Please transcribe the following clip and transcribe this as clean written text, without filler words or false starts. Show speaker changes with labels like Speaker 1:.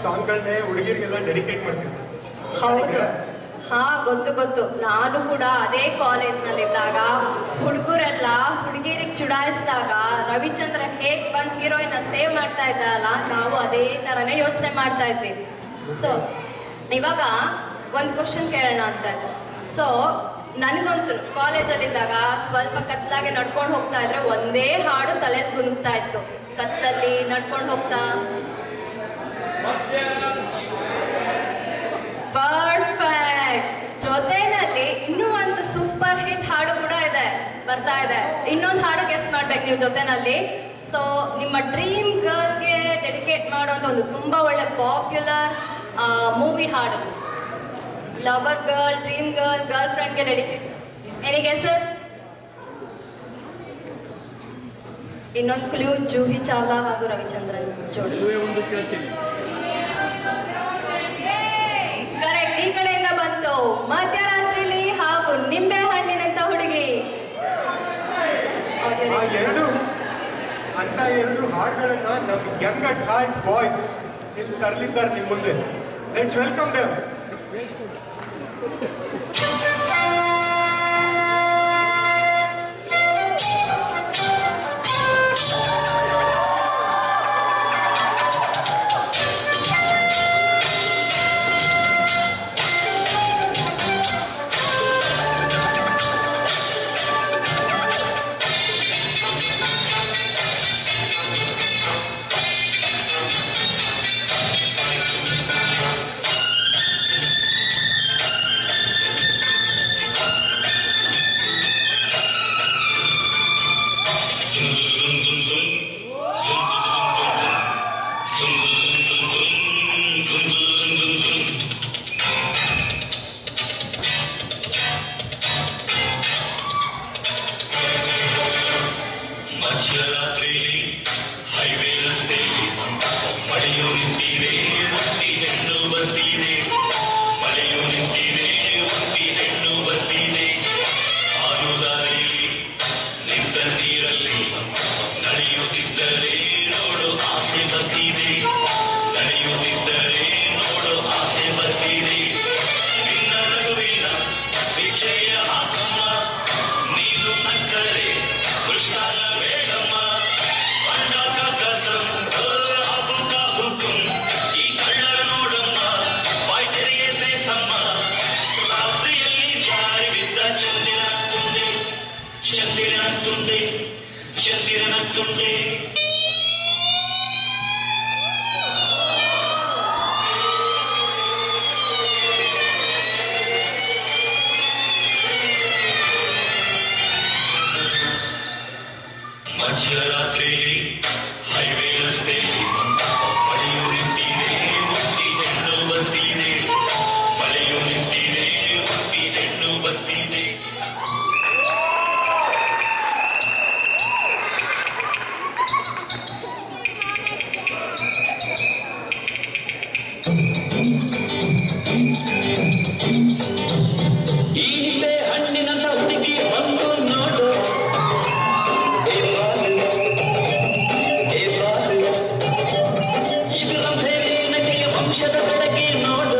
Speaker 1: ಸಾಂಗ್ಗಳನ್ನೇ ಹುಡುಗಿರಿಗೆಲ್ಲ dedicate ಮಾಡ್ತಿದ್ದೆ.
Speaker 2: ಹೌದು, ಹಾ ಗೊತ್ತು. ನಾನು ಕೂಡ ಅದೇ ಕಾಲೇಜ್ನಲ್ಲಿದ್ದಾಗ ಹುಡುಗರೆಲ್ಲ ಹುಡುಗಿರಿಗೆ ಚುಡಾಯಿಸಿದಾಗ ರವಿಚಂದ್ರ ಹೇಗ್ ಬಂದು ಹೀರೋಯಿನ್ ಸೇವ್ ಮಾಡ್ತಾ ಇದ್ದಲ್ಲ, ನಾವು ಅದೇ ಥರನೇ ಯೋಚನೆ ಮಾಡ್ತಾ ಇದ್ವಿ. ಸೊ ಇವಾಗ ಒಂದು ಕ್ವಶನ್ ಕೇಳೋಣ ಅಂತ. ಸೊ ನನಗಂತೂ ಕಾಲೇಜಲ್ಲಿದ್ದಾಗ ಸ್ವಲ್ಪ ಕತ್ಲಾಗೆ ನಡ್ಕೊಂಡು ಹೋಗ್ತಾ ಇದ್ರೆ ಒಂದೇ ಹಾಡು ತಲೆಯಲ್ಲಿ ಗುನುಗ್ತಾ ಇತ್ತು. ಕತ್ತಲ್ಲಿ ನಡ್ಕೊಂಡು ಹೋಗ್ತಾ ಪರ್ಫೆಕ್ಟ್. ಜೊತೆನಲ್ಲಿ ಇನ್ನೂ ಒಂದು ಸೂಪರ್ ಹಿಟ್ ಹಾಡು ಕೂಡ ಬರ್ತಾ ಇದೆ. ಇನ್ನೊಂದು ಹಾಡು ಗೆಸ್ ಮಾಡ್ಬೇಕು ನೀವು ಜೊತೆನಲ್ಲಿ. ಸೊ ನಿಮ್ಮ ಡ್ರೀಮ್ ಗರ್ಲ್ಗೆ ಡೆಡಿಕೇಟ್ ಮಾಡೋಂಥ ಒಂದು ತುಂಬ ಒಳ್ಳೆ ಪಾಪ್ಯುಲರ್ ಮೂವಿ ಹಾಡು. Lover girl, dream girl, girl ಫ್ರೆಂಡ್ಗೆ ಡೆಡಿಕೇಶನ್. Any guesses? ಇನ್ನೊಂದು ಕ್ಲೂ, ಜೂಹಿ ಚಾವ್ಲಾ ಹಾಗೂ ರವಿಚಂದ್ರನ್ ಜೋಡಿ.
Speaker 1: ಒಂದು ಕೇಳ್ತೀನಿ.
Speaker 2: ಕರೆಕ್ಟ್, ಈ ಕಡೆಯಿಂದ ಬಂತು. ಮಧ್ಯರಾತ್ರಿಲಿ ಹಾಗೂ ನಿಂಬೆ ಹಣ್ಣಿನಂತ ಹುಡುಗಿ.
Speaker 1: ಎರಡು ಹಾಡುಗಳನ್ನ ನಮ್ಮ ಯಂಗ್ ಅಟ್ ಹಾರ್ಟ್ ಬಾಯ್ಸ್ ಇಲ್ಲಿ ತರಲಿದ್ದಾರೆ ನಿಮ್ಮ ಮುಂದೆ. Let's welcome them.
Speaker 3: ವಂಶದ ಬೆಳಗ್ಗೆ ನೋಡ